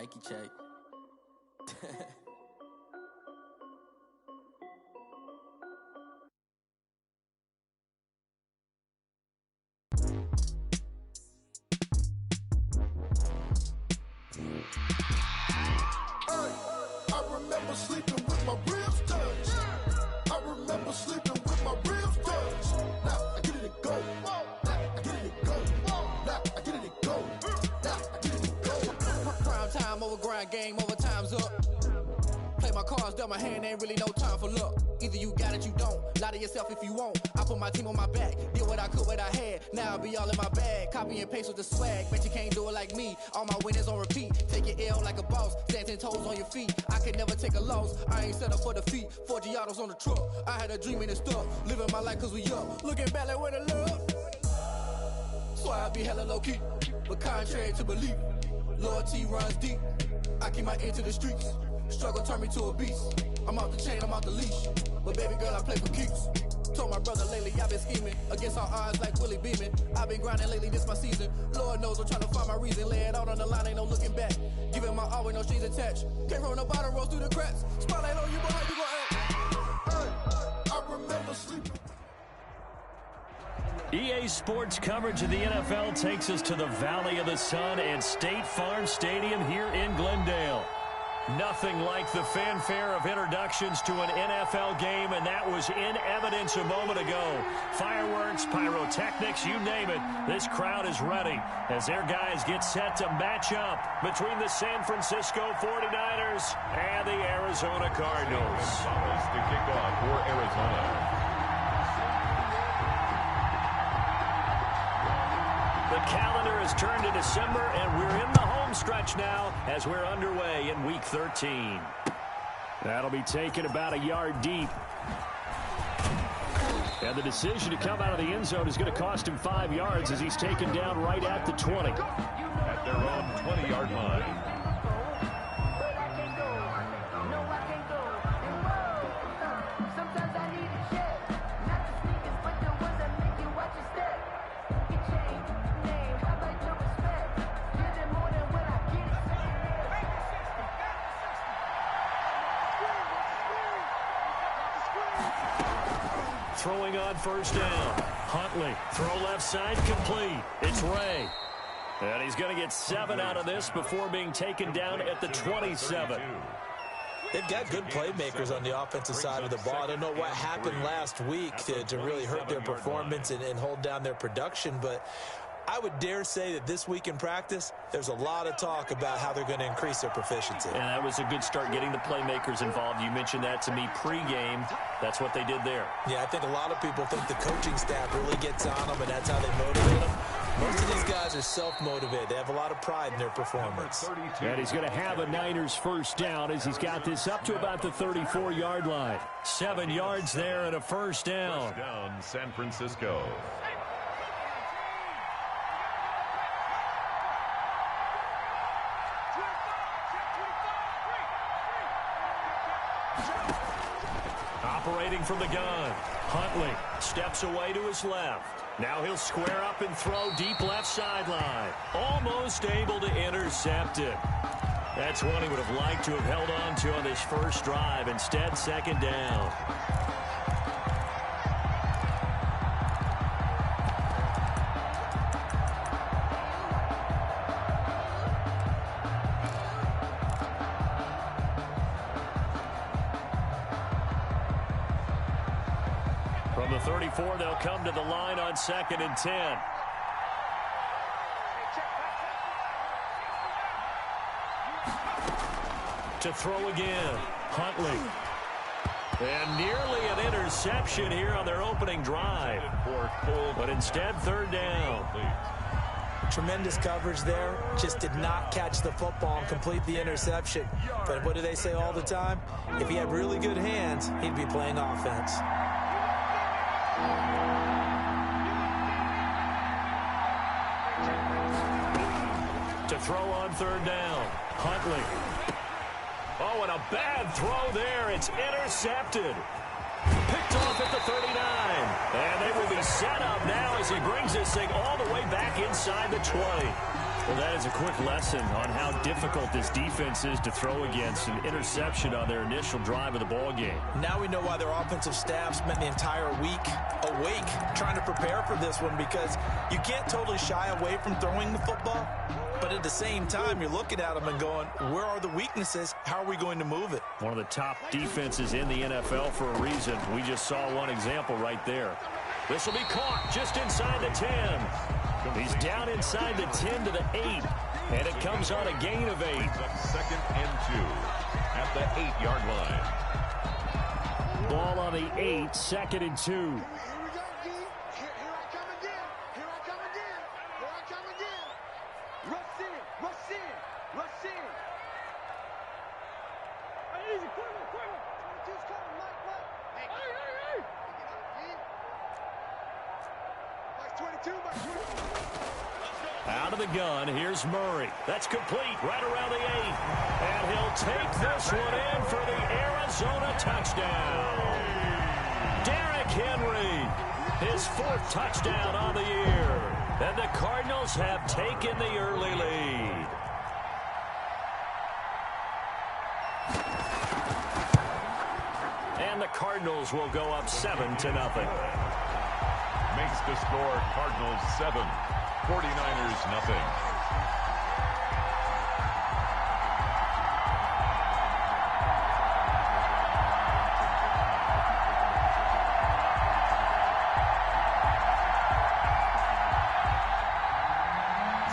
Nike check. I remember sleeping with my ribs touched. I remember sleeping with my ribs touched. Now I get it to go. Now I get it to go. Now I get it to go. Now I get it to go. Prime time over grind game, over time's up. Play my cards, dealt my hand, ain't really no time for luck. Either you got it, you don't. Lie to yourself if you won't. I put my team on my back, did what I could, what I had. Now I be all in my bag, copy and paste with the swag. Bet you can't do it like me. All my winners on repeat. Take your L like a boss, stand 10 toes on your feet. I could never take a loss. I ain't set up for defeat. 4 Giottos on the truck. I had a dream and it stuck. Living my life cause we up. Looking back like where the love. So I be hella low key, but contrary to belief, loyalty runs deep. I keep my ear to the streets. Struggle turned me to a beast. I'm off the chain, I'm off the leash. But baby girl, I play for keeps. Told my brother lately I've been scheming against all odds like Willie Beeman. I've been grinding lately, this my season. Lord knows I'm trying to find my reason. Lay it out on the line, ain't no looking back. Giving my all with no strings attached. Came from the bottom, rose through the cracks. Spotlight on you, boy, how you gon' act? I remember sleeping. EA Sports coverage of the NFL takes us to the Valley of the Sun and State Farm Stadium here in Glendale. Nothing like the fanfare of introductions to an NFL game, and that was in evidence a moment ago. Fireworks, pyrotechnics, you name it. This crowd is ready as their guys get set to match up between the San Francisco 49ers and the Arizona Cardinals. To kick off for Arizona. The calendar has turned to December, and we're in the home stretch now as we're underway in Week 13. That'll be taken about a yard deep. And the decision to come out of the end zone is going to cost him 5 yards as he's taken down right at the 20. At their own 20-yard line. Throwing on first down. Huntley, throw left side, complete. It's Ray. And he's going to get 7 out of this before being taken down at the 27. They've got good playmakers on the offensive side of the ball. I don't know what happened last week to really hurt their performance and hold down their production, but I would dare say that this week in practice, there's a lot of talk about how they're going to increase their proficiency. And that was a good start getting the playmakers involved. You mentioned that to me pregame. That's what they did there. Yeah, I think a lot of people think the coaching staff really gets on them, and that's how they motivate them. Most of these guys are self-motivated. They have a lot of pride in their performance. And he's going to have a Niners first down as he's got this up to about the 34-yard line. 7 yards there and a first down. First down, San Francisco. Operating from the gun, Huntley steps away to his left. Now he'll square up and throw deep left sideline. Almost able to intercept it. That's one he would have liked to have held on to on this first drive. Instead, second down. From the 34, they'll come to the line on 2nd and 10. To throw again, Huntley. And nearly an interception here on their opening drive. But instead, third down. Tremendous coverage there. Just did not catch the football and complete the interception. But what do they say all the time? If he had really good hands, he'd be playing offense. To throw on third down, Huntley. Oh, and a bad throw there. It's intercepted. Picked off at the 39. And they will be set up now as he brings this thing all the way back inside the 20. Well, that is a quick lesson on how difficult this defense is to throw against. An interception on their initial drive of the ball game. Now we know why their offensive staff spent the entire week awake trying to prepare for this one, because you can't totally shy away from throwing the football, but at the same time, you're looking at them and going, where are the weaknesses? How are we going to move it? One of the top defenses in the NFL for a reason. We just saw one example right there. This will be caught just inside the 10. He's down inside the 10 to the 8. And it comes on a gain of 8. 2nd and 2 at the 8-yard line. Ball on the 8, 2nd and 2. Here we go, D. Here I come again. Here I come again. Here I come again. Rush in. Rush in. Rush in. Hey, easy. Quiver. 22's coming. Mike. Hey. Mike's 22. Mike's 22. Out of the gun, here's Murray. That's complete right around the 8. And he'll take this one in for the Arizona touchdown. Derrick Henry, his 4th touchdown on the year. And the Cardinals have taken the early lead. And the Cardinals will go up 7-0. Makes the score Cardinals 7, 49ers nothing.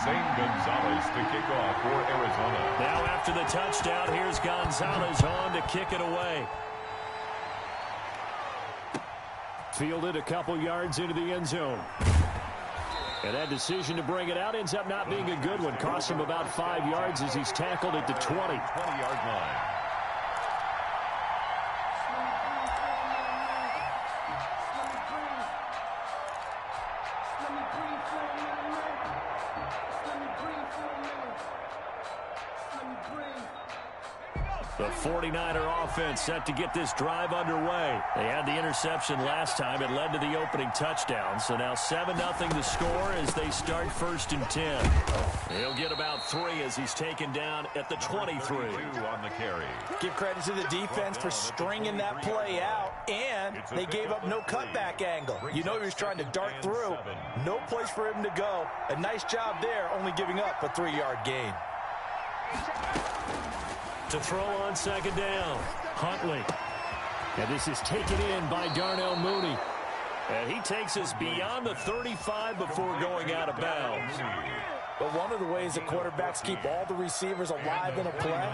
Zane Gonzalez to kick off for Arizona. Now after the touchdown, here's Gonzalez on to kick it away. Fielded a couple yards into the end zone. And that decision to bring it out ends up not being a good one. Cost him about 5 yards as he's tackled at the 20. 20-yard line. The 49er offense set to get this drive underway. They had the interception last time. It led to the opening touchdown. So now 7-0 the score as they start 1st and 10. He'll get about 3 as he's taken down at the 23. On the carry. Give credit to the defense for stringing that play out, and they gave up no cutback angle. You know he was trying to dart through. No place for him to go. A nice job there, only giving up a 3-yard gain. To throw on 2nd down, Huntley. And this is taken in by Darnell Mooney. And he takes us beyond the 35 before going out of bounds. But one of the ways the quarterbacks keep all the receivers alive in a play,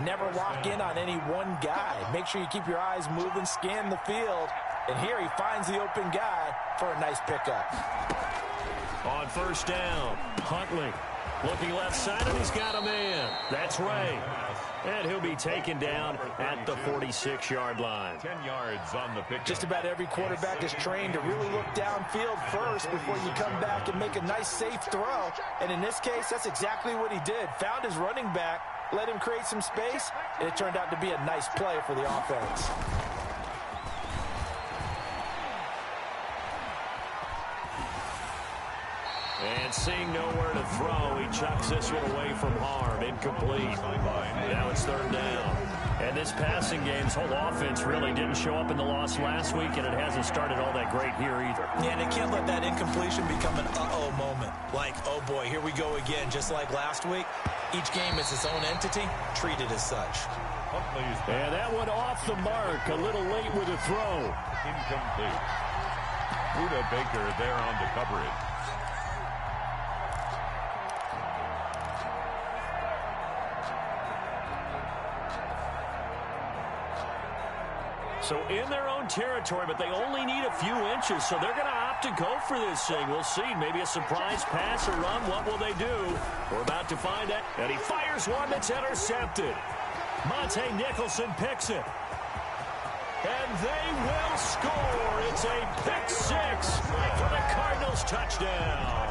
never lock in on any one guy. Make sure you keep your eyes moving, scan the field. And here he finds the open guy for a nice pickup. On 1st down, Huntley looking left side, and he's got a man. That's Ray. And he'll be taken down at the 46-yard line. 10 yards on the pick. Just about every quarterback is trained to really look downfield first before you come back and make a nice, safe throw. And in this case, that's exactly what he did. Found his running back, let him create some space, and it turned out to be a nice play for the offense. And seeing nowhere to throw, he chucks this one away from harm. Incomplete. Now it's 3rd down. And this passing game's whole offense really didn't show up in the loss last week, and it hasn't started all that great here either. Yeah, and they can't let that incompletion become an uh-oh moment. Like, oh boy, here we go again, just like last week. Each game is its own entity, treated as such. And that one off the mark, a little late with a throw. Incomplete. Buda Baker there on the coverage. So in their own territory, but they only need a few inches, so they're going to opt to go for this thing. We'll see. Maybe a surprise pass or run. What will they do? We're about to find out. And he fires one that's intercepted. Monte Nicholson picks it. And they will score. It's a pick 6 for the Cardinals touchdown.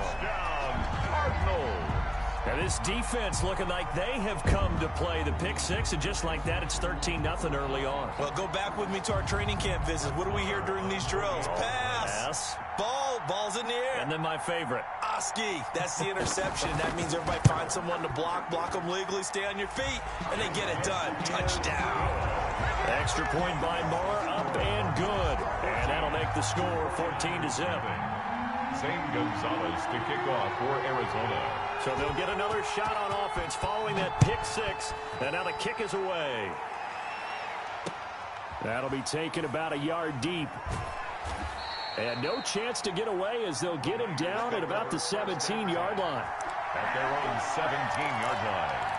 Cardinals. And this defense looking like they have come to play the pick 6, and just like that, it's 13-0 early on. Well, go back with me to our training camp visits. What do we hear during these drills? Pass. Pass. Ball. Ball's in the air. And then my favorite. Oski. That's the interception. That means everybody finds someone to block them legally, stay on your feet, and they get it done. Touchdown. Extra point by Moore, up and good. And that'll make the score 14-0. Zane Gonzalez to kick off for Arizona. So they'll get another shot on offense following that pick six. And now the kick is away. That'll be taken about a yard deep. And no chance to get away as they'll get him down at about the 17-yard line. At their own 17-yard line.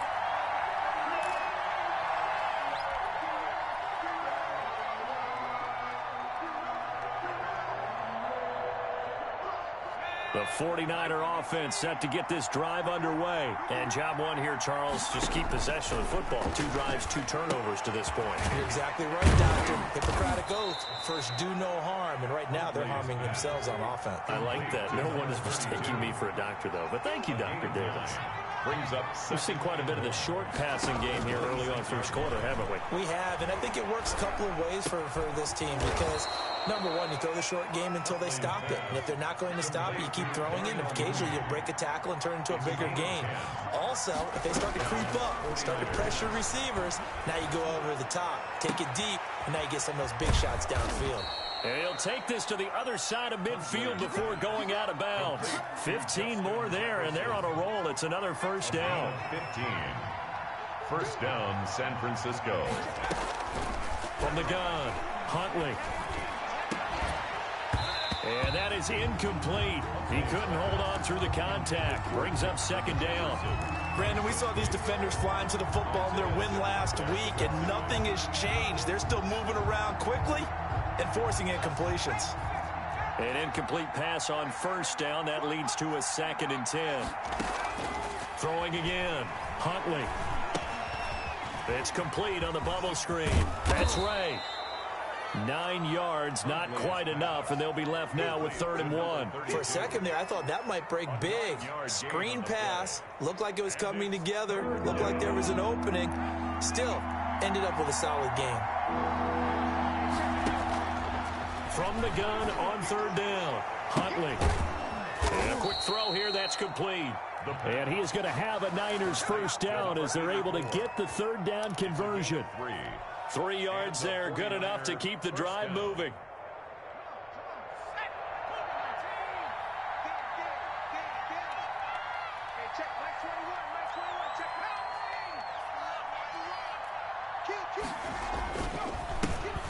The 49er offense set to get this drive underway. And job one here, Charles, just keep possession of the football. 2 drives, 2 turnovers to this point. You're exactly right, Doctor. Hippocratic oath. First, do no harm. And right now, they're harming themselves on offense. I like that. No one is mistaking me for a doctor, though. But thank you, Dr. Davis. Brings up. We've seen quite a bit of the short passing game here early on first quarter, haven't we? We have, and I think it works a couple of ways for this team because, number one, you throw the short game until they stop it. And if they're not going to stop it, you keep throwing it, and occasionally you break a tackle and turn it into a bigger gain. Also, if they start to creep up and start to pressure receivers, now you go over the top, take it deep, and now you get some of those big shots downfield. And he'll take this to the other side of midfield before going out of bounds. 15 more there, and they're on a roll. It's another first down. 15. First down, San Francisco. From the gun, Huntley. And that is incomplete. He couldn't hold on through the contact. Brings up second down. Brandon, we saw these defenders flying to the football in their win last week, and nothing has changed. They're still moving around quickly and forcing incompletions. An incomplete pass on first down. That leads to a 2nd and 10. Throwing again. Huntley. It's complete on the bubble screen. That's Ray. 9 yards, not quite enough, and they'll be left now with 3rd and 1. For a second there, I thought that might break big. Screen pass. Looked like it was coming together. Looked like there was an opening. Still, ended up with a solid game. From the gun on 3rd down, Huntley. And a quick throw here, that's complete. And he is going to have a Niners first down as they're able to get the 3rd down conversion. 3 yards there, good enough to keep the drive moving.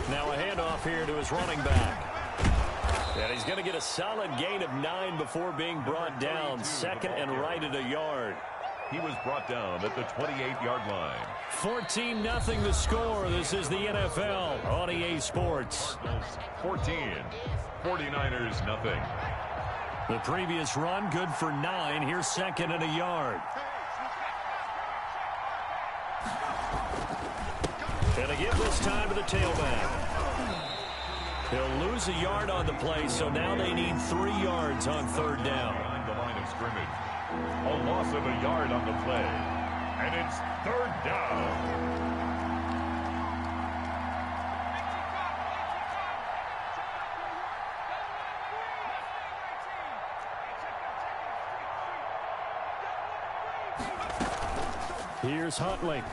Now a handoff here to his running back. And he's going to get a solid gain of 9 before being brought down. 2nd and right at a yard. He was brought down at the 28-yard line. 14-0 the score. This is the NFL on EA Sports. 14. 49ers nothing. The previous run good for 9. Here's 2nd and a yard. And they give this time to the tailback. He'll lose a yard on the play, so now they need 3 yards on 3rd down. Behind the line of scrimmage. A loss of a yard on the play. And it's 3rd down. Here's Huntley.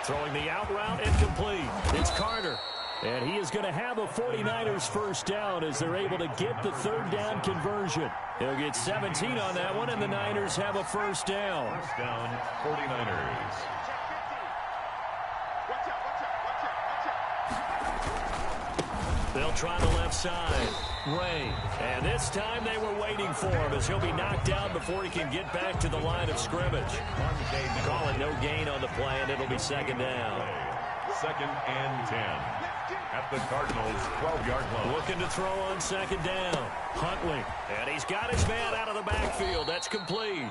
Throwing the out route, incomplete. It's Carter. And he is going to have a 49ers first down as they're able to get the 3rd down conversion. He'll get 17 on that one, and the Niners have a first down. First down, 49ers. They'll try the left side. Ray. And this time they were waiting for him as he'll be knocked out before he can get back to the line of scrimmage. Call it no gain on the play, and it'll be 2nd down. 2nd and 10. At the Cardinals' 12-yard line. Looking to throw on 2nd down. Huntley. And he's got his man out of the backfield. That's complete.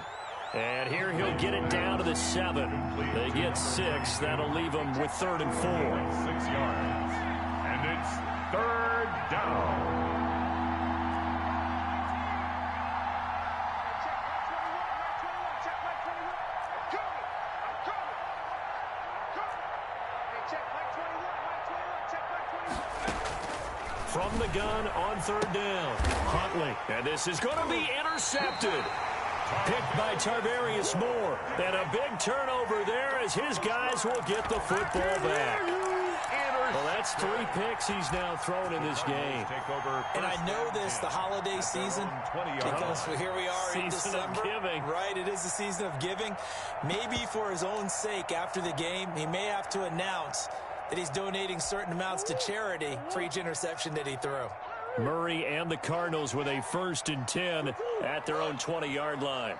And here he'll get it down to the 7. They get 6. That'll leave them with 3rd and 4. 6 yards. And it's 3rd down. from the gun on third down. Huntley, and this is going to be intercepted. Picked by Tarvarius Moore. And a big turnover there as his guys will get the football back. Well, that's 3 picks he's now thrown in this game. And I know this, the holiday season, because here we are in December. Season of giving. Right, it is the season of giving. Maybe for his own sake after the game, he may have to announce that he's donating certain amounts to charity for each interception that he threw. Murray and the Cardinals with a 1st and 10 at their own 20-yard line.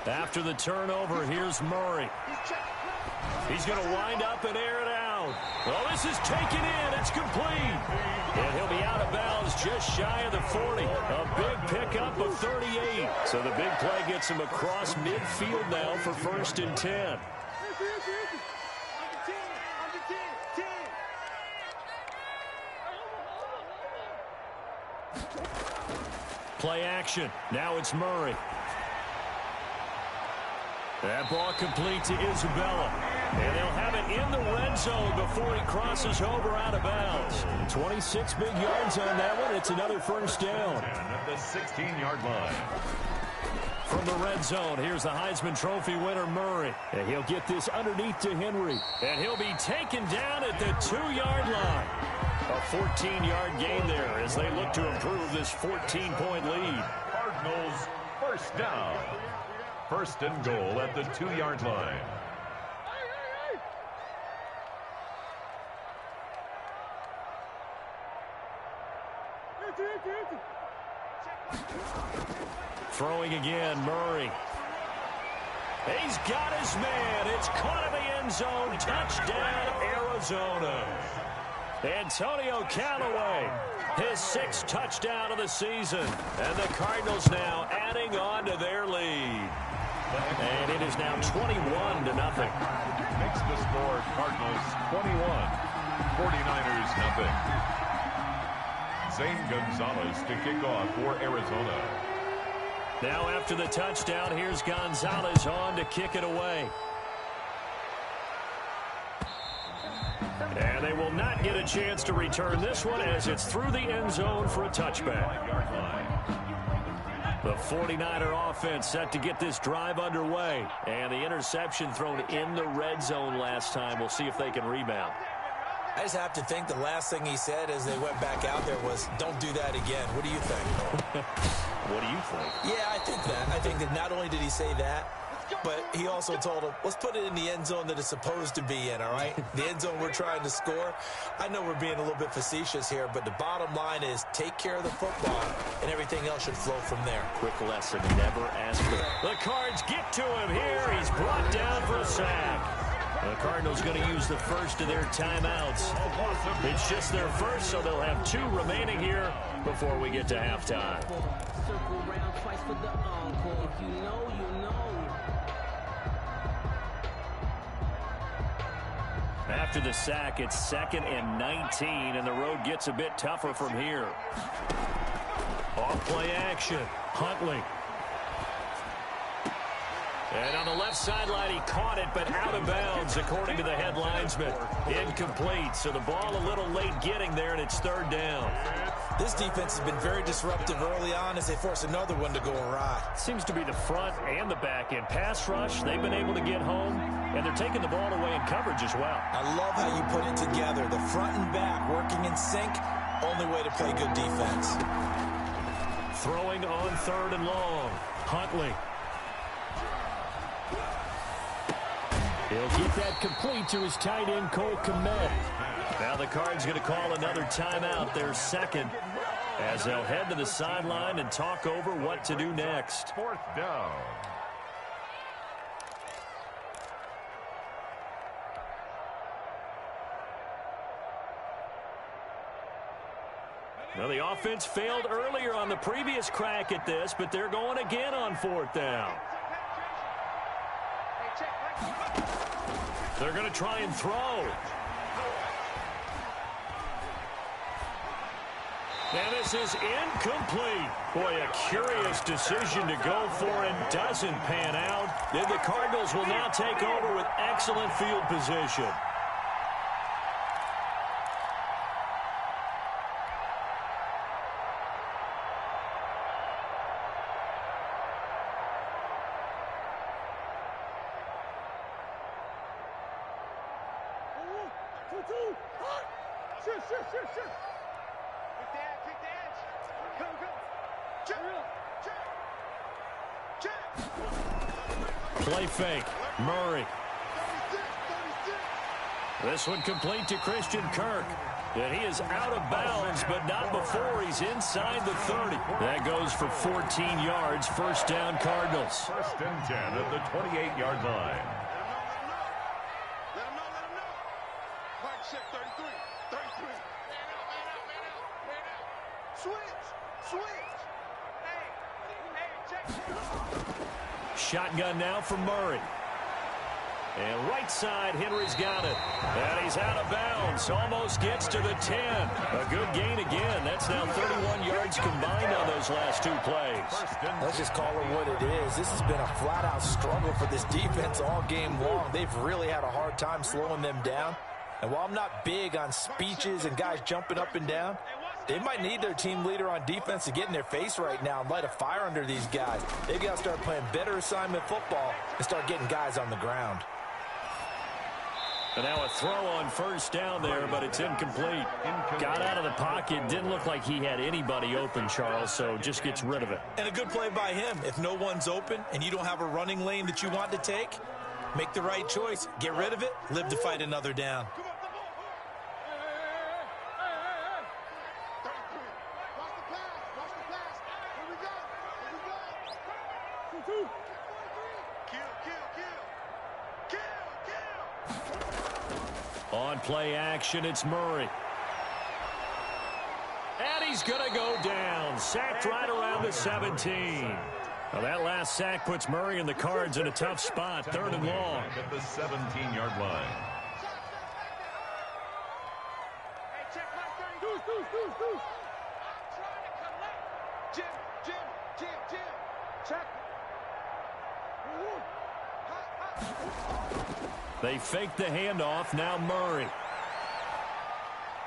After the turnover, here's Murray. He's going to wind up and air it out. Well, this is taken in. It's complete. And he'll be out of bounds just shy of the 40. A big pickup of 38. So the big play gets him across midfield now for 1st and 10. Play action. Now it's Murray. That ball complete to Isabella. And they'll have it in the red zone before he crosses over out of bounds. 26 big yards on that one. It's another 1st down. At the 16-yard line. From the red zone, here's the Heisman Trophy winner, Murray. And he'll get this underneath to Henry. And he'll be taken down at the 2-yard line. A 14-yard gain there as they look to improve this 14-point lead. Cardinals 1st down. 1st and goal at the 2-yard line. Throwing again, Murray. He's got his man. It's caught in the end zone. Touchdown, Arizona. Antonio Callaway, his 6th touchdown of the season. And the Cardinals now adding on to their lead. And it is now 21-0. Makes the score Cardinals 21, 49ers nothing. Zane Gonzalez to kick off for Arizona. Now after the touchdown, here's Gonzalez on to kick it away. And they will not get a chance to return this one as it's through the end zone for a touchback. The 49er offense set to get this drive underway. And the interception thrown in the red zone last time. We'll see if they can rebound. I just have to think the last thing he said as they went back out there was, don't do that again. What do you think? What do you think? Yeah, I think that. I think that not only did he say that, but he also told him, let's put it in the end zone that it's supposed to be in, all right? The end zone we're trying to score. I know we're being a little bit facetious here, but the bottom line is take care of the football, and everything else should flow from there. Quick lesson, never ask for it. The Cards get to him here. He's brought down for a sack. The Cardinals going to use the first of their timeouts. It's just their first, so they'll have 2 remaining here before we get to halftime. Circle around twice for the encore. If you know, you know. After the sack, it's 2nd and 19, and the road gets a bit tougher from here. Off play action. Huntley. And on the left sideline, he caught it, but out of bounds, according to the head linesman. Incomplete, so the ball a little late getting there, and it's 3rd down. This defense has been very disruptive early on as they force another one to go awry. Seems to be the front and the back end. Pass rush, they've been able to get home, and they're taking the ball away in coverage as well. I love how you put it together. The front and back working in sync, only way to play good defense. Throwing on 3rd and long. Huntley. He'll keep that complete to his tight end, Cole Kmet. Now the Cards going to call another timeout, their 2nd, as they'll head to the sideline and talk over what to do next. 4th down. Well, the offense failed earlier on the previous crack at this, but they're going again on 4th down. They're going to try and throw. And this is incomplete. Boy, a curious decision to go for and doesn't pan out. Then the Cardinals will now take over with excellent field position. Play fake. Murray. This one complete to Christian Kirk. And he is out of bounds, but not before he's inside the 30. That goes for 14 yards. First down, Cardinals. First and 10 at the 28-yard line. Let him know. Mike check 33. 33. Man out. Switch. Hey, Shotgun now for Murray. And right side, Henry's got it. And he's out of bounds. Almost gets to the 10. A good gain again. That's now 31 yards combined on those last two plays. Let's just call it what it is. This has been a flat-out struggle for this defense all game long. They've really had a hard time slowing them down. And while I'm not big on speeches and guys jumping up and down, they might need their team leader on defense to get in their face right now and light a fire under these guys. They've got to start playing better assignment football and start getting guys on the ground. And now a throw on first down there, but it's incomplete. Got out of the pocket. Didn't look like he had anybody open, Charles, so just gets rid of it. And a good play by him. If no one's open and you don't have a running lane that you want to take, make the right choice. Get rid of it. Live to fight another down. On play action, it's Murray. And he's going to go down. Sacked right around the 17. Well, that last sack puts Murray and the Cards in a tough spot. Third and long. At the 17-yard line. Hey, check my 30. Deuce. I'm trying to collect. Jim. Check. They fake the handoff. Now Murray.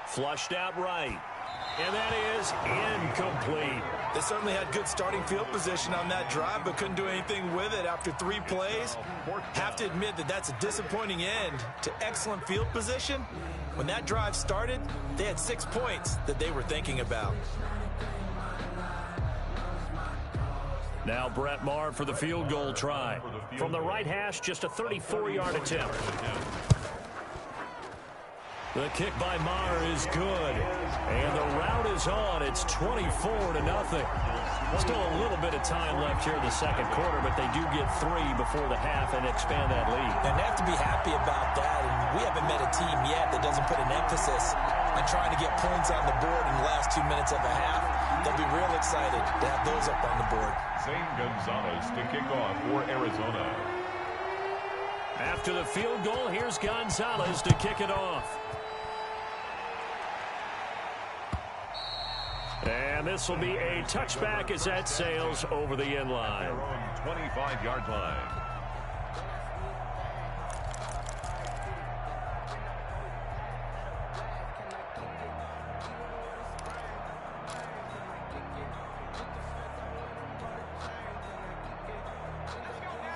Flushed out right. And that is incomplete. They certainly had good starting field position on that drive, but couldn't do anything with it after 3 plays. Have to admit that that's a disappointing end to excellent field position. When that drive started, they had 6 points that they were thinking about. Now Brett Maher for the field goal try. From the right hash, just a 34-yard attempt. The kick by Maher is good. And the route is on. It's 24-0. Still a little bit of time left here in the second quarter, but they do get 3 before the half and expand that lead. And they have to be happy about that. And we haven't met a team yet that doesn't put an emphasis on trying to get points on the board in the last 2 minutes of a half. They'll be real excited to have those up on the board. Zane Gonzalez to kick off for Arizona. After the field goal, here's Gonzalez to kick it off. And this will be a touchback as that sails over the end line. Their own 25-yard line.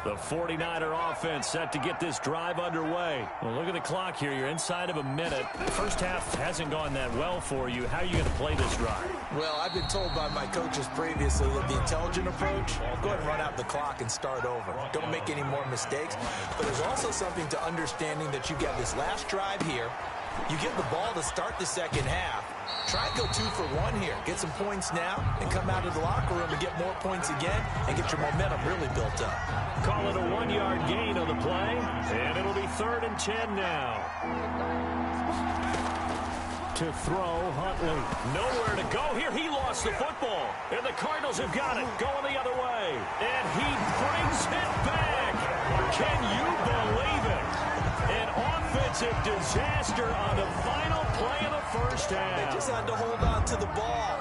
The 49er offense set to get this drive underway. Well, look at the clock here. You're inside of a minute. First half hasn't gone that well for you. How are you going to play this drive? Well, I've been told by my coaches previously that the intelligent approach, go ahead and run out the clock and start over. Don't make any more mistakes. But there's also something to understanding that you get this last drive here. You get the ball to start the second half. Try and go 2 for 1 here. Get some points now and come out of the locker room and get more points again and get your momentum really built up. Call it a 1-yard gain on the play, and it'll be 3rd and 10 now. To throw, Huntley. Nowhere to go here. He lost the football, and the Cardinals have got it going the other way. And he brings it back. Can you believe it? An offensive disaster on the final play of the first first down. They just had to hold on to the ball.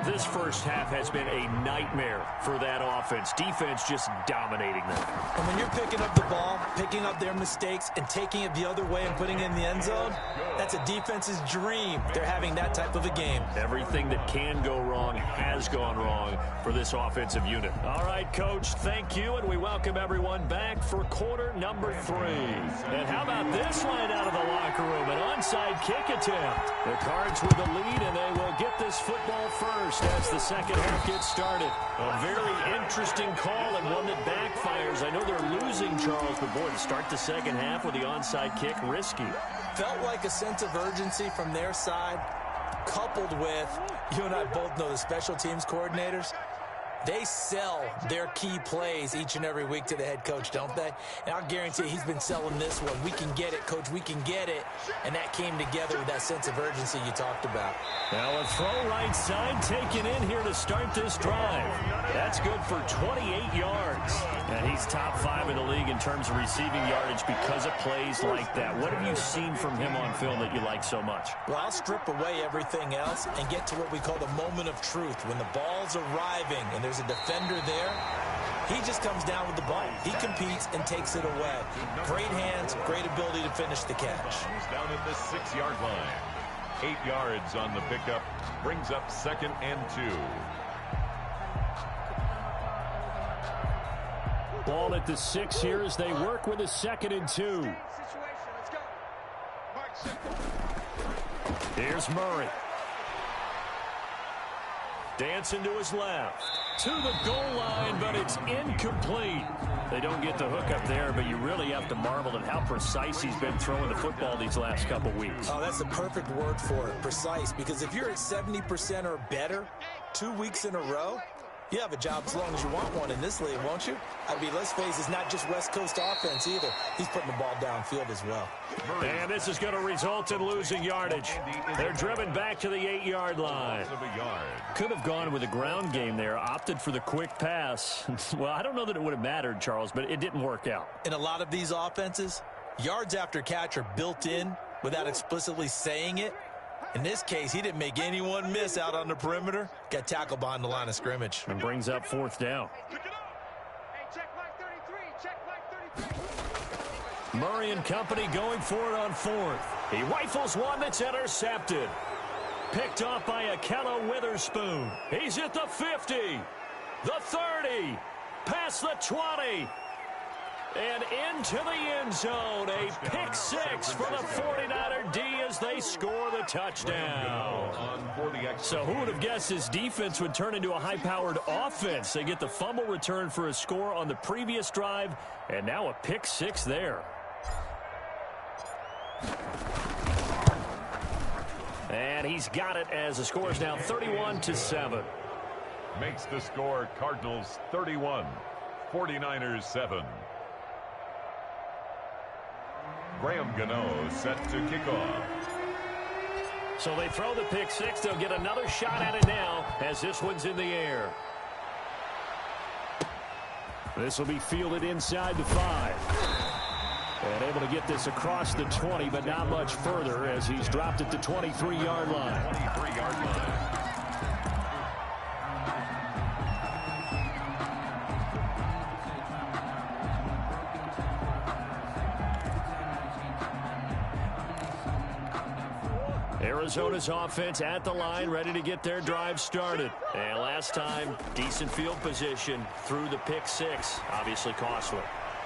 This first half has been a nightmare for that offense. Defense just dominating them. And when you're picking up the ball, picking up their mistakes, and taking it the other way and putting it in the end zone, that's a defense's dream. They're having that type of a game. Everything that can go wrong has gone wrong for this offensive unit. All right, Coach, thank you, and we welcome everyone back for quarter number 3. And how about this line out of the locker room? An onside kick attempt. The Cards with the lead, and they will get this football first as the second half gets started. A very interesting call and one that backfires. I know they're losing, Charles, but boy, to start the second half with the onside kick, risky. Felt like a sense of urgency from their side, coupled with, you and I both know the special teams coordinators, they sell their key plays each and every week to the head coach, don't they? And I'll guarantee he's been selling this one. We can get it, Coach. We can get it. And that came together with that sense of urgency you talked about. Now a throw right side taken in here to start this drive. That's good for 28 yards. And he's top 5 in the league in terms of receiving yardage because of plays like that. What have you seen from him on film that you like so much? Well, I'll strip away everything else and get to what we call the moment of truth. When the ball's arriving and there's a defender there, he just comes down with the ball. He competes and takes it away. Great hands, great ability to finish the catch. He's down at the 6-yard line. 8 yards on the pickup. Brings up 2nd and 2. Ball at the 6 here as they work with a 2nd and 2. Here's Murray. Dancing to his left. To the goal line, but it's incomplete. They don't get the hook up there, but you really have to marvel at how precise he's been throwing the football these last couple weeks. Oh, that's the perfect word for it, precise, because if you're at 70% or better 2 weeks in a row, you have a job as long as you want one in this league, won't you? I mean, let's face it, it's not just West Coast offense either. He's putting the ball downfield as well. And this is going to result in losing yardage. They're driven back to the 8-yard line. Could have gone with a ground game there, opted for the quick pass. Well, I don't know that it would have mattered, Charles, but it didn't work out. In a lot of these offenses, yards after catch are built in without explicitly saying it. In this case, he didn't make anyone miss out on the perimeter. Got tackled behind the line of scrimmage. And brings up 4th down. Murray and company going for it on 4th. He rifles one that's intercepted. Picked off by Akello Witherspoon. He's at the 50, the 30, past the 20. And into the end zone, a pick 6 for the 49er D as they score the touchdown. So who would have guessed this defense would turn into a high-powered offense? They get the fumble return for a score on the previous drive, and now a pick 6 there. And he's got it as the score is now 31-7. Makes the score Cardinals 31, 49ers 7. Graham Gano set to kick off. So they throw the pick 6. They'll get another shot at it now as this one's in the air. This will be fielded inside the 5. And able to get this across the 20, but not much further as he's dropped at the 23-yard line. 23-yard line. Arizona's offense at the line, ready to get their drive started. And last time, decent field position through the pick 6. Obviously costly.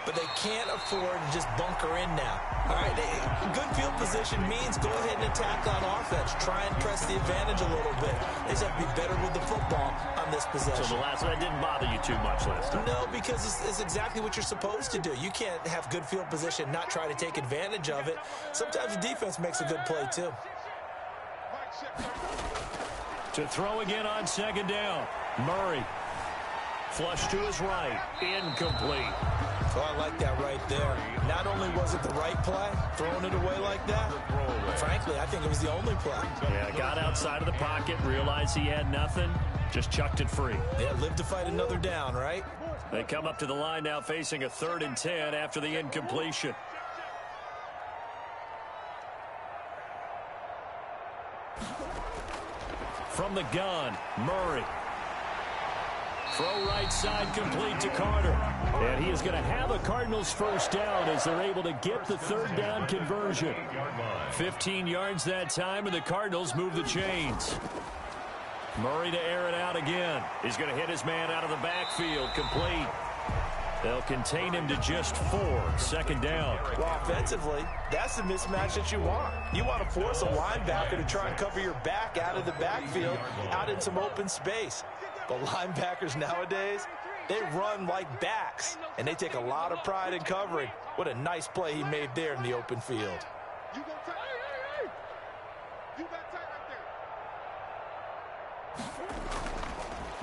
But they can't afford to just bunker in now. All right, good field position means go ahead and attack on offense. Try and press the advantage a little bit. They just have to be better with the football on this possession. So the last one didn't bother you too much last time? No, because it's exactly what you're supposed to do. You can't have good field position, not try to take advantage of it. Sometimes the defense makes a good play, too. To throw again on 2nd down. Murray. Flush to his right. Incomplete. Oh, I like that right there. Not only was it the right play, throwing it away like that, frankly, I think it was the only play. Yeah, got outside of the pocket, realized he had nothing, just chucked it free. Yeah, live to fight another down, right? They come up to the line now facing a 3rd and 10 after the incompletion. From the gun, Murray. Throw right side complete to Carter. And he is going to have a Cardinals first down as they're able to get the third down conversion. 15 yards that time, and the Cardinals move the chains. Murray to air it out again. He's going to hit his man out of the backfield, complete. They'll contain him to just 4, second down. Well, offensively, that's the mismatch that you want. You want to force a linebacker to try and cover your back out of the backfield, out in some open space. But linebackers nowadays, they run like backs, and they take a lot of pride in covering. What a nice play he made there in the open field.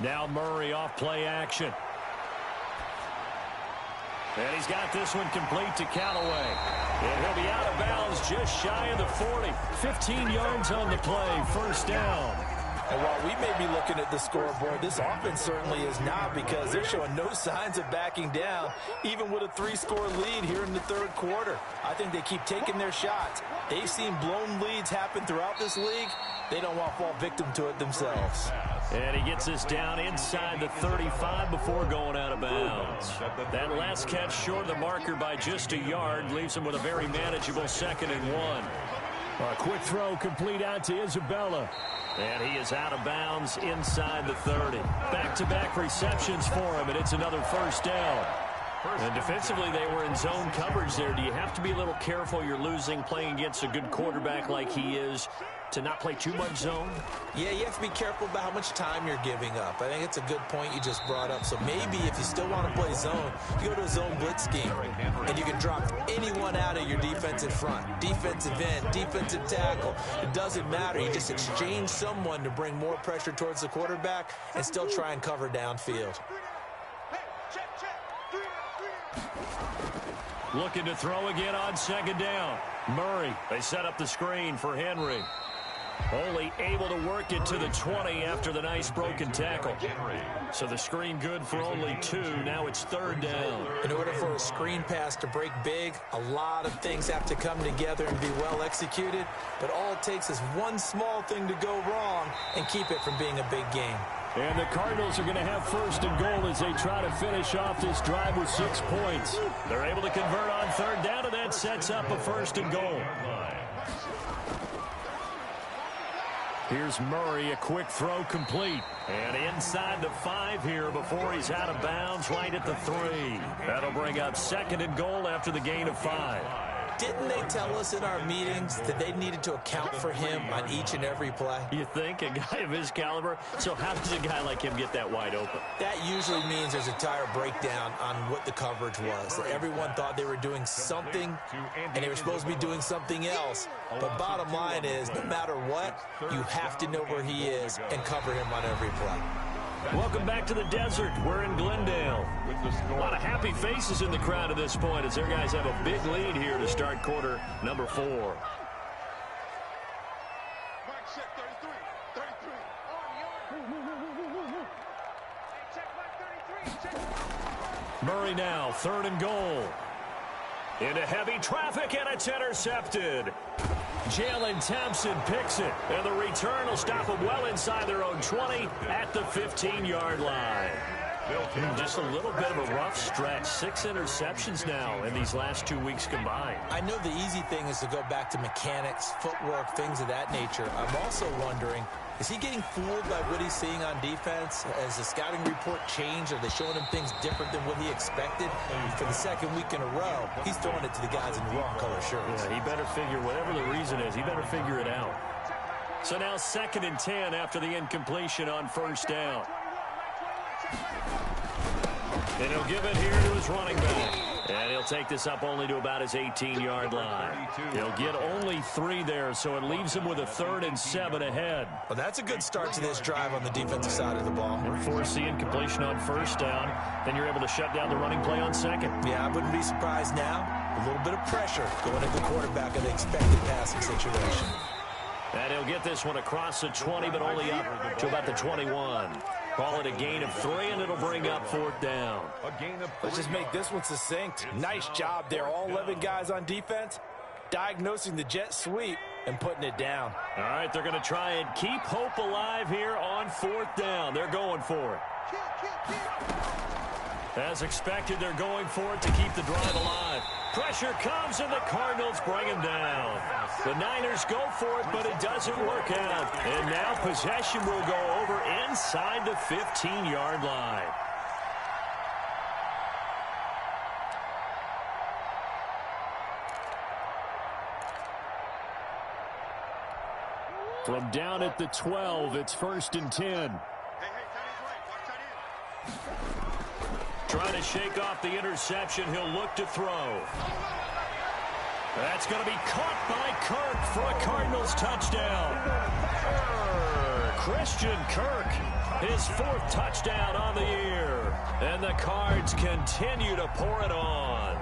Now Murray off play action. And he's got this one complete to Callaway. And he'll be out of bounds just shy of the 40. 15 yards on the play, first down. And while we may be looking at the scoreboard, this offense certainly is not, because they're showing no signs of backing down, even with a 3-score lead here in the third quarter. I think they keep taking their shots. They've seen blown leads happen throughout this league. They don't want to fall victim to it themselves. And he gets us down inside the 35 before going out of bounds. That last catch short of the marker by just a yard leaves him with a very manageable 2nd and 1. A quick throw complete out to Isabella. And he is out of bounds inside the 30. Back-to-back receptions for him, and it's another first down. And defensively, they were in zone coverage there. Do you have to be a little careful? You're losing playing against a good quarterback like he is, to not play too much zone? Yeah, you have to be careful about how much time you're giving up. I think it's a good point you just brought up. So maybe if you still want to play zone, you go to a zone blitz scheme, and you can drop anyone out of your defensive front. Defensive end, defensive tackle. It doesn't matter. You just exchange someone to bring more pressure towards the quarterback and still try and cover downfield. Looking to throw again on 2nd down. Murray, they set up the screen for Henry. Only able to work it to the 20 after the nice broken tackle. So the screen good for only 2. Now it's 3rd down. In order for a screen pass to break big, a lot of things have to come together and be well executed. But all it takes is one small thing to go wrong and keep it from being a big game. And the Cardinals are going to have 1st and goal as they try to finish off this drive with 6 points. They're able to convert on 3rd down, and that sets up a 1st and goal. Here's Murray, a quick throw complete. And inside the 5 here before he's out of bounds, right at the 3. That'll bring up 2nd and goal after the gain of 5. Didn't they tell us in our meetings that they needed to account for him on each and every play? You think? A guy of his caliber? So how does a guy like him get that wide open? That usually means there's a tire breakdown on what the coverage was. That everyone thought they were doing something, and they were supposed to be doing something else. But bottom line is, no matter what, you have to know where he is and cover him on every play. Welcome back to the desert. We're in Glendale. A lot of happy faces in the crowd at this point as their guys have a big lead here to start quarter number 4. Murray now, 3rd and goal. Into heavy traffic, and it's intercepted. Jalen Thompson picks it, and the return will stop them well inside their own 20 at the 15-yard line. Just a little bit of a rough stretch. 6 interceptions now in these last 2 weeks combined. I know the easy thing is to go back to mechanics, footwork, things of that nature. I'm also wondering, is he getting fooled by what he's seeing on defense? Has the scouting report changed? Are they showing him things different than what he expected? For the 2nd week in a row, he's throwing it to the guys in the wrong color shirts. Yeah, he better figure, whatever the reason is, he better figure it out. So now 2nd and 10 after the incompletion on 1st down. And he'll give it here to his running back. And he'll take this up only to about his 18-yard line. He'll get only 3 there, so it leaves him with a 3rd and 7 ahead. Well, that's a good start to this drive on the defensive side of the ball. Force the incompletion on 1st down. Then you're able to shut down the running play on 2nd. Yeah, I wouldn't be surprised now. A little bit of pressure going at the quarterback in the expected passing situation. And he'll get this one across the 20, but only up to about the 21. Call it a gain of 3, and it'll bring up 4th down. Let's just make this one succinct. Nice job there. All 11 guys on defense diagnosing the jet sweep and putting it down. All right, they're going to try and keep hope alive here on 4th down. They're going for it. As expected, they're going for it to keep the drive alive. Pressure comes, and the Cardinals bring him down. The Niners go for it, but it doesn't work out. And now possession will go over inside the 15-yard line. From down at the 12, it's 1st and 10. Trying to shake off the interception. He'll look to throw. That's going to be caught by Kirk for a Cardinals touchdown. Christian Kirk, his 4th touchdown on the year. And the Cards continue to pour it on.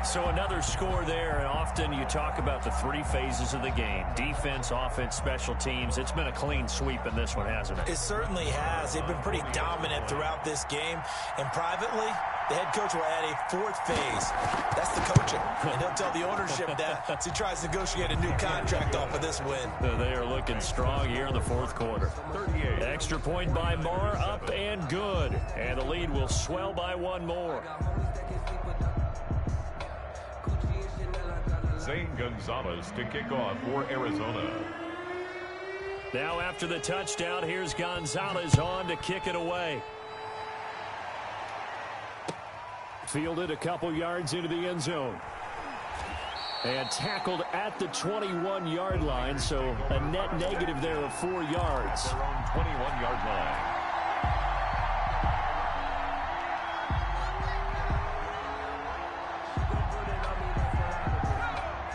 So another score there, and often you talk about the 3 phases of the game. Defense, offense, special teams. It's been a clean sweep in this one, hasn't it? It certainly has. They've been pretty dominant throughout this game. And privately, the head coach will add a 4th phase. That's the coaching. And he'll tell the ownership that as he tries to negotiate a new contract off of this win. They are looking strong here in the 4th quarter. 38. Extra point by Moore, up and good. And the lead will swell by 1 more. Zane Gonzalez to kick off for Arizona. Now after the touchdown, here's Gonzalez on to kick it away. Fielded a couple yards into the end zone. And tackled at the 21-yard line, so a net negative there of 4 yards. Their own 21-yard line.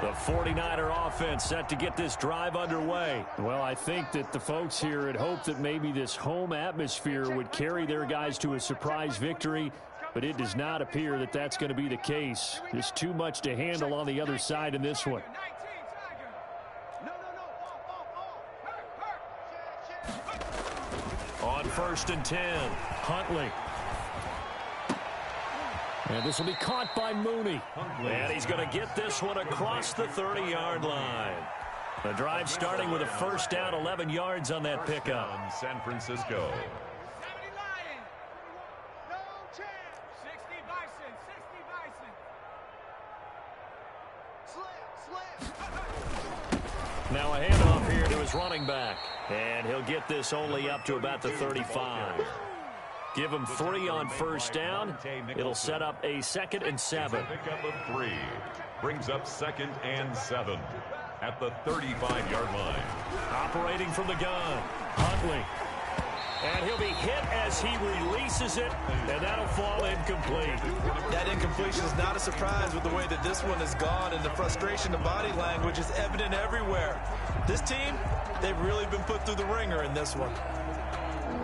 The 49er offense set to get this drive underway. Well, I think that the folks here had hoped that maybe this home atmosphere would carry their guys to a surprise victory, but it does not appear that that's going to be the case. Just too much to handle on the other side in this one. On 1st and 10, Huntley. And this will be caught by Mooney. And he's going to get this one across the 30-yard line. The drive starting with a 1st down, 11 yards on that pickup. On San Francisco. Now a handoff here to his running back. And he'll get this only up to about the 35. Give him 3 on 1st down. It'll set up a 2nd and 7. Pickup of 3 brings up 2nd and 7 at the 35-yard line. Operating from the gun, Huntley. And he'll be hit as he releases it, and that'll fall incomplete. That incompletion is not a surprise with the way that this one has gone, and the frustration of body language is evident everywhere. This team, they've really been put through the ringer in this one.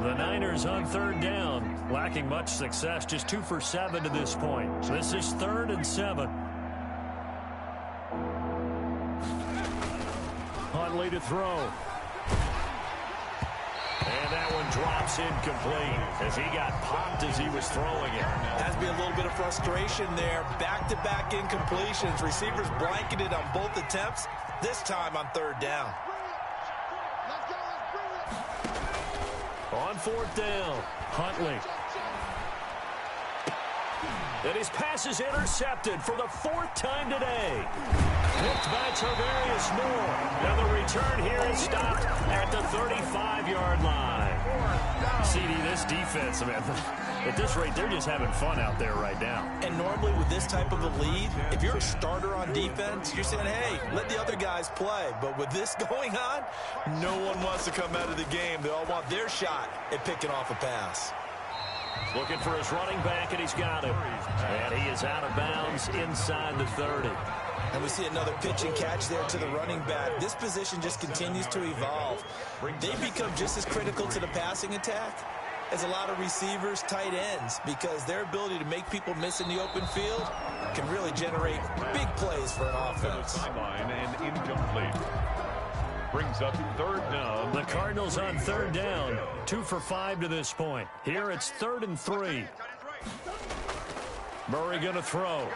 The Niners on 3rd down, lacking much success, just 2 for 7 to this point. This is 3rd and 7. Huntley to throw. And that one drops incomplete as he got popped as he was throwing it. Has to be a little bit of frustration there. Back-to-back incompletions. Receivers blanketed on both attempts, this time on 3rd down. On 4th down, Huntley. And his pass is intercepted for the 4th time today. Picked by Tarvarius Moore. Now the return here is stopped at the 35-yard line. CD, this defense, man, at this rate, they're just having fun out there right now. And normally with this type of a lead, if you're a starter on defense, you're saying, hey, let the other guys play. But with this going on, no one wants to come out of the game. They all want their shot at picking off a pass. Looking for his running back, and he's got him. And he is out of bounds inside the 30. And we see another pitch and catch there to the running back. This position just continues to evolve. They become just as critical to the passing attack as a lot of receivers, tight ends, because their ability to make people miss in the open field can really generate big plays for an offense. Sideline and incomplete. Brings up 3rd down. The Cardinals on 3rd down, 2 for 5 to this point. Here it's 3rd and 3. Murray going to throw.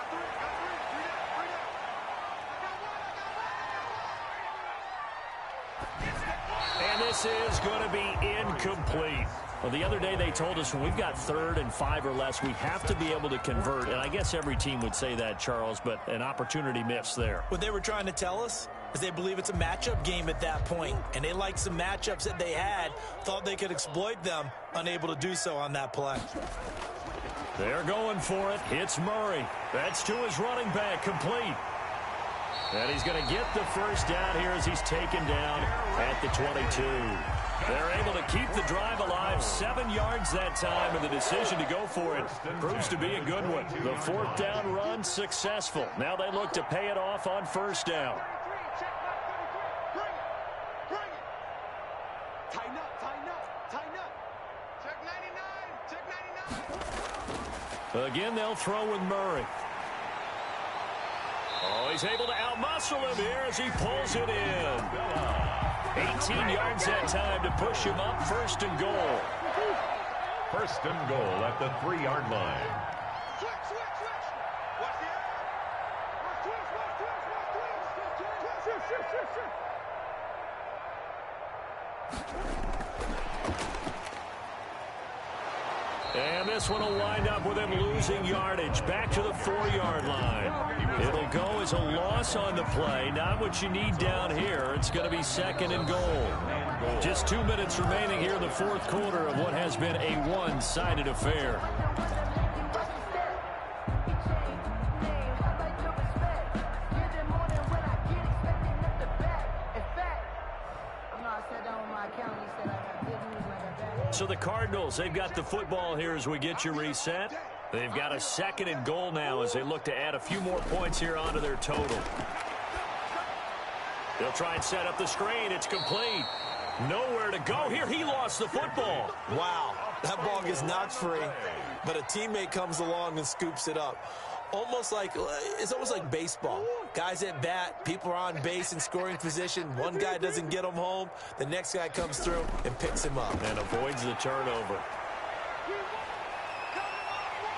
this is going to be incomplete. Well, the other day they told us when we've got 3rd and 5 or less, we have to be able to convert. And I guess every team would say that, Charles, but an opportunity missed there. What they were trying to tell us is they believe it's a matchup game at that point, and they liked some matchups that they had, thought they could exploit them, unable to do so on that play. They're going for it. It's Murray. That's to his running back, complete. And he's going to get the first down here as he's taken down at the 22. They're able to keep the drive alive, 7 yards that time, and the decision to go for it proves to be a good one. The 4th down run successful. Now they look to pay it off on 1st down. Again, they'll throw with Murray. Oh, he's able to outmuscle him here as he pulls it in. 18 yards that time to push him up, 1st and goal. 1st and goal at the 3-yard line. And this one will wind up with him losing yardage. Back to the 4-yard line. It'll go as a loss on the play. Not what you need down here. It's going to be 2nd and goal. Just 2 minutes remaining here in the 4th quarter of what has been a one-sided affair. So the Cardinals, they've got the football here as we get you reset. They've got a 2nd and goal now as they look to add a few more points here onto their total. They'll try and set up the screen. It's complete. Nowhere to go here. He lost the football. Wow, that ball gets knocked free, but a teammate comes along and scoops it up. It's almost like baseball. Guys at bat, people are on base in scoring position. One guy doesn't get him home. The next guy comes through and picks him up. And avoids the turnover.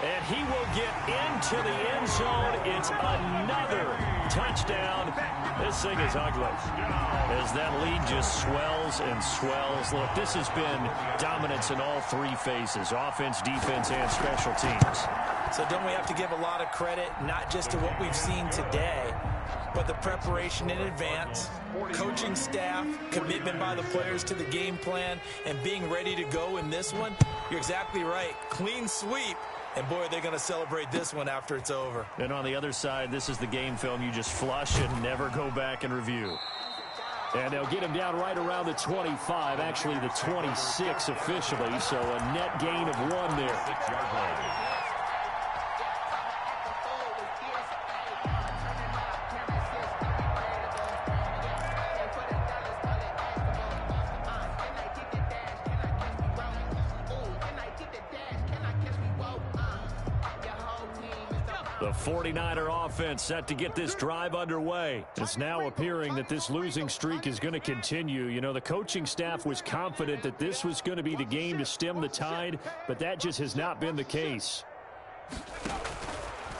And he will get into the end zone. It's another touchdown. This thing is ugly as that lead just swells and swells. Look, this has been dominance in all 3 phases, offense, defense, and special teams. So don't we have to give a lot of credit, not just to what we've seen today, but the preparation in advance, coaching staff, commitment by the players to the game plan, and being ready to go in this one? You're exactly right. Clean sweep. And, boy, they're going to celebrate this one after it's over. And on the other side, this is the game film you just flush and never go back and review. And they'll get him down right around the 25, actually the 26 officially, so a net gain of 1 there. 6-yard line. The 49er offense set to get this drive underway. It's now appearing that this losing streak is going to continue. You know, the coaching staff was confident that this was going to be the game to stem the tide, but that just has not been the case.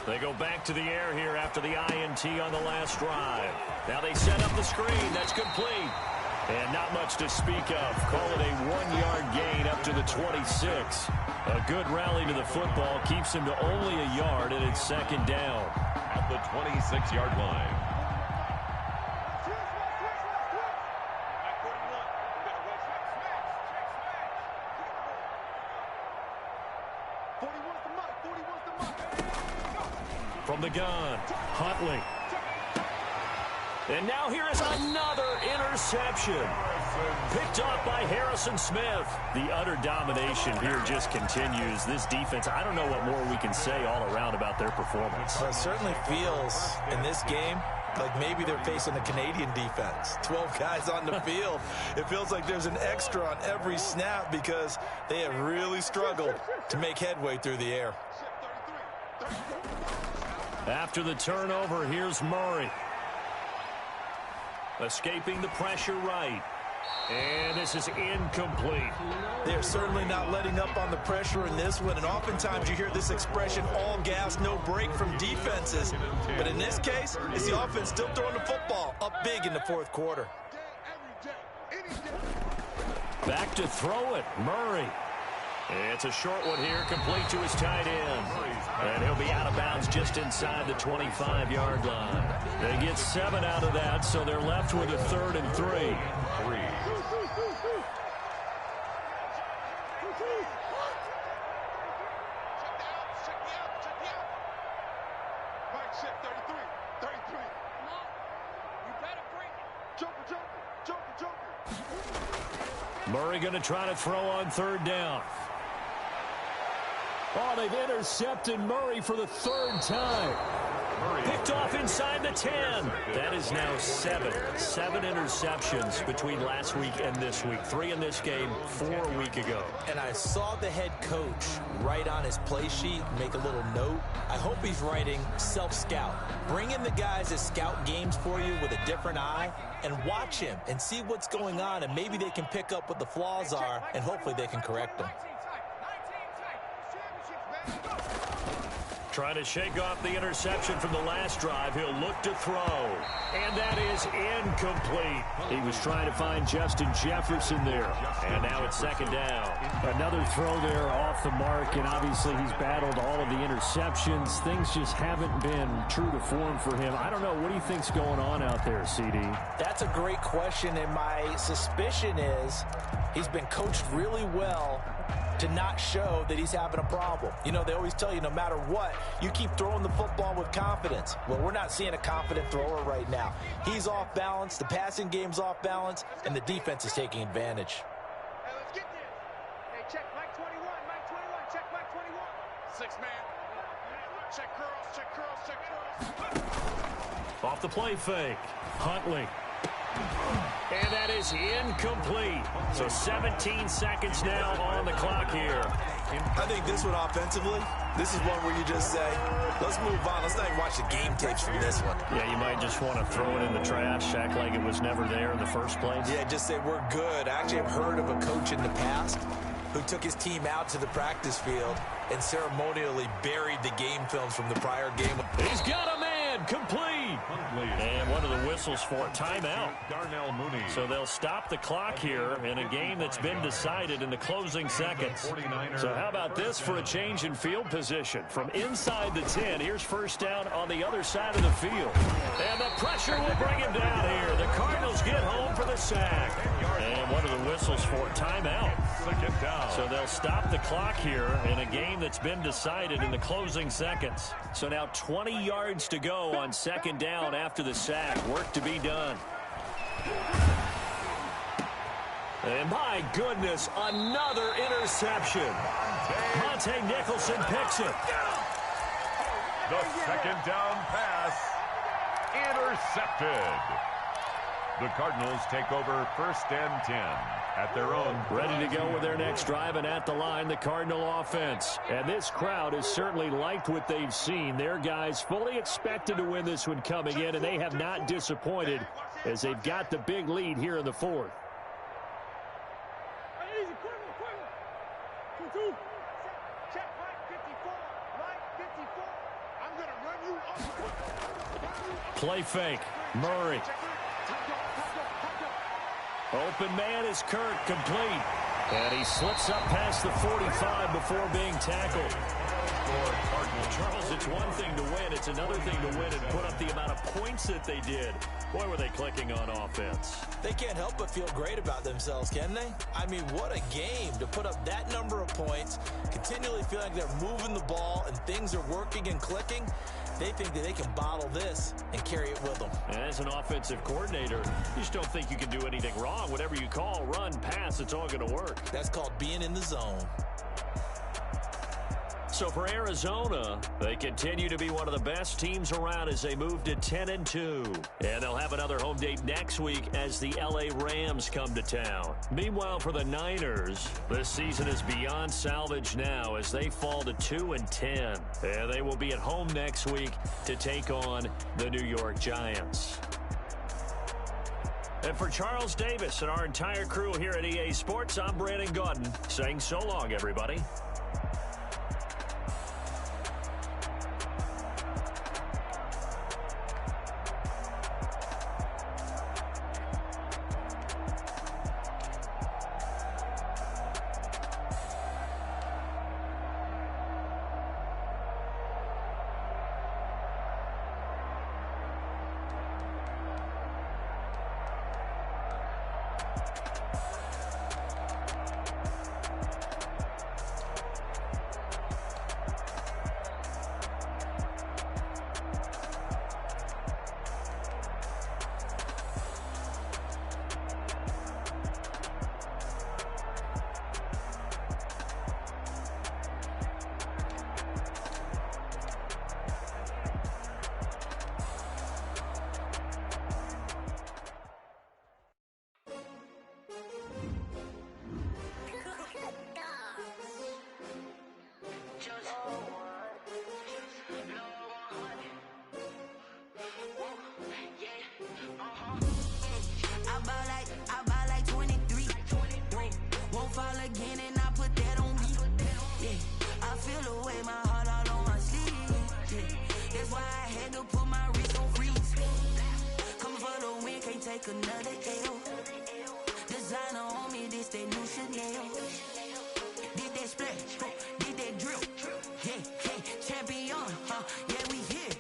They go back to the air here after the INT on the last drive. Now they set up the screen. That's complete. And not much to speak of. Call it a 1-yard gain up to the 26. A good rally to the football keeps him to only a yard, and it's 2nd down. At the 26-yard line. From the gun, Huntley. And now here is another interception. Picked off by Harrison Smith. The utter domination here just continues. This defense, I don't know what more we can say all around about their performance. Well, it certainly feels in this game like maybe they're facing a Canadian defense. 12 guys on the field. It feels like there's an extra on every snap because they have really struggled to make headway through the air. After the turnover, here's Murray. Escaping the pressure right. And this is incomplete. They're certainly not letting up on the pressure in this one. And oftentimes you hear this expression, all gas, no break from defenses. But in this case, it's the offense still throwing the football up big in the 4th quarter. Back to throw it, Murray. It's a short one here, complete to his tight end. And he'll be out of bounds just inside the 25-yard line. They get 7 out of that, so they're left with a 3rd and 3. Murray going to try to throw on 3rd down. Oh, they've intercepted Murray for the 3rd time. Picked off inside the 10. That is now 7 interceptions between last week and this week. 3 in this game, 4 a week ago. And I saw the head coach write on his play sheet, make a little note. I hope he's writing self-scout. Bring in the guys that scout games for you with a different eye and watch him and see what's going on, and maybe they can pick up what the flaws are, and hopefully they can correct them. Trying to shake off the interception from the last drive. He'll look to throw. And that is incomplete. He was trying to find Justin Jefferson there. And now it's 2nd down. Another throw there off the mark, and obviously he's battled all of the interceptions. Things just haven't been true to form for him. I don't know. What do you think's going on out there, CD? That's a great question, and my suspicion is he's been coached really well to not show that he's having a problem. You know, they always tell you no matter what, you keep throwing the football with confidence. Well, we're not seeing a confident thrower right now. He's off balance, the passing game's off balance, and the defense is taking advantage. Hey, let's get this. Hey, check Mike 21, Mike 21, check Mike 21. 6 man. Check curls, check curls. Off the play fake. Huntley. And that is incomplete. So 17 seconds now on the clock here. I think this one offensively, this is one where you just say, let's move on. Let's not even watch the game tapes from this one. Yeah, you might just want to throw it in the trash, act like it was never there in the first place. Yeah, just say we're good. I actually have heard of a coach in the past who took his team out to the practice field and ceremonially buried the game films from the prior game. He's got a man, complete. And one of the whistles for timeout. Darnell Mooney. So they'll stop the clock here in a game that's been decided in the closing seconds. So how about this for a change in field position? From inside the 10, here's 1st down on the other side of the field. And the pressure will bring him down here. The Cardinals get home for the sack. And one of the whistles for timeout. 2nd down. So they'll stop the clock here in a game that's been decided in the closing seconds. So now 20 yards to go on 2nd down after the sack. Work to be done. And my goodness, another interception. Monte Nicholson picks it. The 2nd down pass intercepted. The Cardinals take over 1st and 10 at their own. Ready to go with their next drive, and at the line, the Cardinal offense. And this crowd has certainly liked what they've seen. Their guys fully expected to win this one coming in, and they have not disappointed as they've got the big lead here in the 4th. Check Mike 54, Mike 54. I'm going to run you off. Play fake. Murray. Open man is Kirk, complete. And he slips up past the 45 before being tackled. Charles, it's one thing to win. It's another thing to win and put up the amount of points that they did. Boy, were they clicking on offense. They can't help but feel great about themselves, can they? I mean, what a game to put up that number of points, continually feeling like they're moving the ball and things are working and clicking. They think that they can bottle this and carry it with them. And as an offensive coordinator, you just don't think you can do anything wrong. Whatever you call, run, pass, it's all going to work. That's called being in the zone. So for Arizona, they continue to be one of the best teams around as they move to 10-2. And they'll have another home date next week as the LA Rams come to town. Meanwhile, for the Niners, this season is beyond salvage now as they fall to 2-10. And they will be at home next week to take on the New York Giants. And for Charles Davis and our entire crew here at EA Sports, I'm Brandon Gaudin saying so long, everybody. I buy like 23. Won't fall again and I put that on me. Yeah, I feel the way, my heart all on my sleeve. Yeah, that's why I had to put my wrist on freeze. Coming for the win, can't take another L. Designer on me, this that new Chanel. Did that splash, did that drill. Yeah, champion, yeah, we here.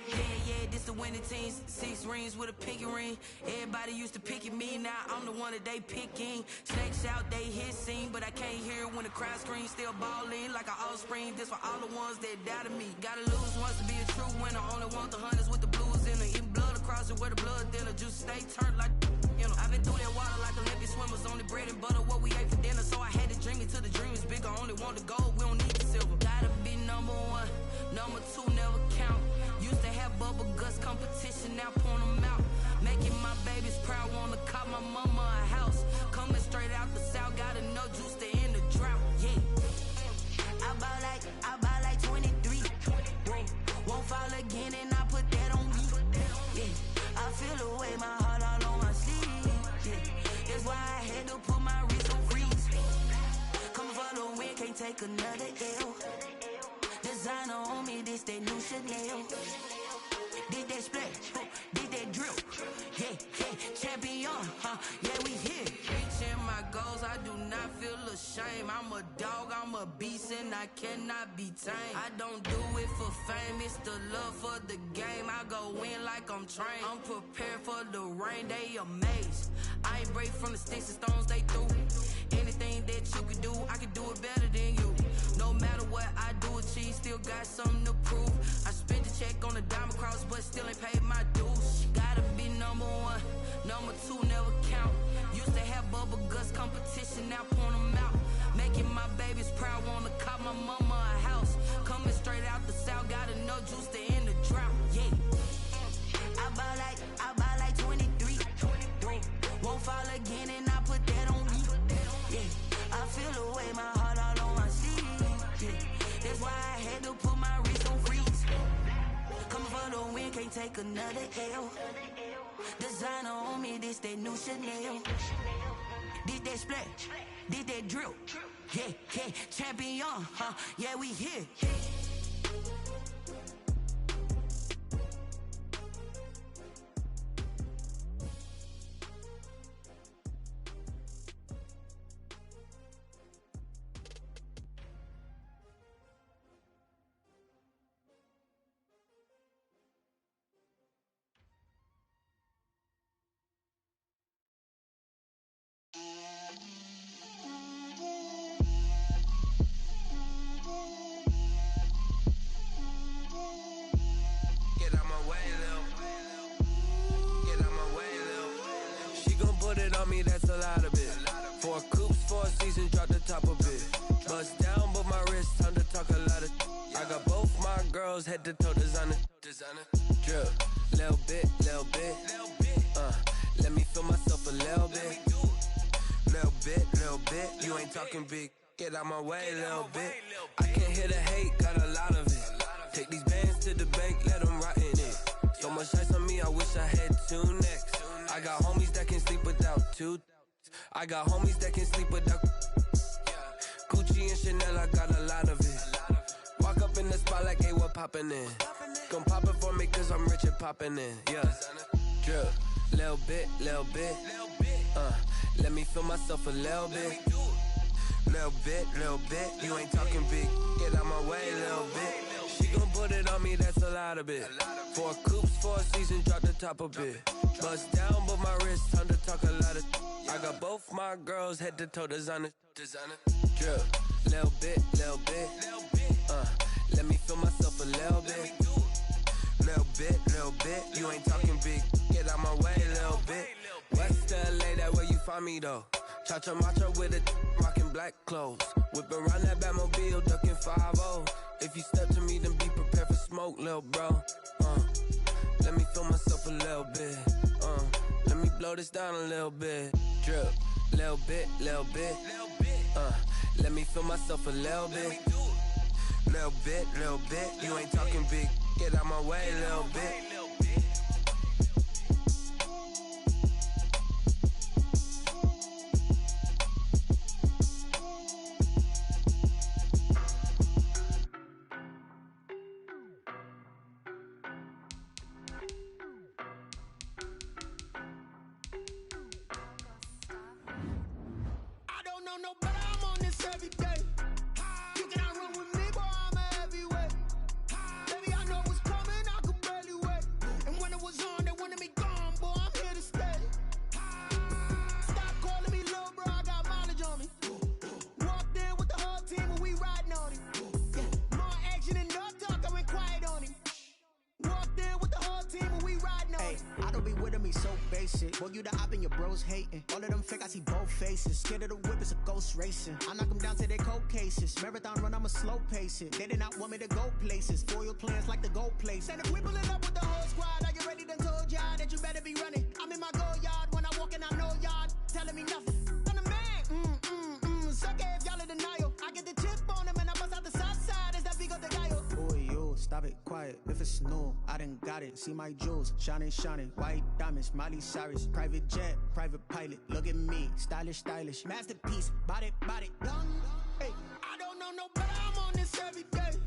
Yeah, this the winning team. 6 rings with a pinky ring. Everybody used to pick at me, now I'm the one that they picking. Snakes out, they hit scene, but I can't hear when the crowd screams. Still ballin' like an offspring. This for all the ones that doubted me. Gotta lose once to be a true winner. Only want the hunters with the blues in it. Eating blood across it where the blood thinner. Juice stay turned like, you know. I've been through that water like Olympic swimmers. Only bread and butter, what we ate for dinner. So I had to dream it till the dream is bigger. Only want the gold, we don't need the silver. Gotta be number 1, number 2 never count. Used to have bubble guts competition, now point them out. Making my babies proud, wanna cop my mama a house. Coming straight out the south, gotta know juice to end the drought. Yeah, I buy like 23. Won't fall again and I put that on me. Yeah, I feel the way, my heart all on my sleeve. Yeah, that's why I had to put my wrist on freeze. Coming for the win, can't take another L. Designer on me, this that new Chanel. Did that splash, did that drill. Yeah, champion, yeah, we here. Reaching my goals, I do not feel ashamed. I'm a dog, I'm a beast, and I cannot be tamed. I don't do it for fame, it's the love for the game. I go in like I'm trained. I'm prepared for the rain, they amazed. I ain't break from the sticks and stones they threw. Anything that you can do, I can do it better than you. No matter what I do, achieve, still got something to prove. I spent the check on the diamond cross, but still ain't paid my dues. Gotta be number 1, number 2 never count. Used to have bubble guts competition, now point them out. Making my babies proud, wanna cop my mama a house. Coming straight out the south, gotta know juice to end the drought. Yeah, I buy like 23. Won't fall again and I put that on me. Yeah, I feel the way, my heart all on my sleeve. Yeah, that's why I had to put my wrist on freeze. Coming for the win, can't take another L. Designer on me, this that new Chanel. Did that splash, did that drill. Yeah, champion, yeah, we here. Me, that's a lot of it. 4 coops, 4 seasons, drop the top of it. Bust down, but my wrist, time to talk a lot of. I got both my girls, head to toe designer. Drip, little bit. Let me feel myself a little bit. Little bit. You ain't talking big. Get out my way, little bit. I can't hear the hate, got a lot of it. Take these bands to the bank, let them rot in it. So much ice on me, I wish I had 2 necks. I got homies that can sleep without 2. I got homies that can sleep without Gucci and Chanel, I got a lot of it. Walk up in the spot like, hey, what poppin' in? Gon' pop it for me cause I'm rich and poppin' in. Yeah, drip, little bit. Let me feel myself a little bit. Little bit. You ain't talking big. Get out my way, little bit. She gon' put it on me, that's a lot of it. 4 coops, 4 seasons, drop the top a bit. Bust down, but my wrist, time to talk a lot of. I got both my girls head to toe designer. Drip, little bit. Let me feel myself a little bit. Little bit. You ain't talking big. Get out my way, little bit. West LA, that where you find me though. Cha-cha macha with a rockin' black clothes. Whip around that Batmobile, ducking 5-0. If you step to me, then be prepared for smoke, little bro. Let me feel myself a little bit. Let me blow this down a little bit. Drip, little bit. Let me feel myself a little bit. Little bit. You ain't talking big. Get out my way, little bit. Boy, you the op and your bros hating. All of them fake, I see both faces. Scared of the whip, it's a ghost racing. I knock them down to their cold cases. Marathon run, I'ma slow pace it. They did not want me to go places. Foil plans like the gold place. And if we pulling up with the whole squad, I get ready to told y'all that you better be running. I'm in my go yard. When I walk in, I know y'all telling me nothing. I'm the man. Suck it if y'all in denial. I get the chip on them and I bust out the south side. Is that big of the guy? Boy, yo, stop it, quiet. If it's new, I done got it. See my jewels, shining. White diamonds, Miley Cyrus. Private jet, private pilot. Look at me, stylish. Masterpiece, body, young. Hey, I don't know no better. I'm on this every day.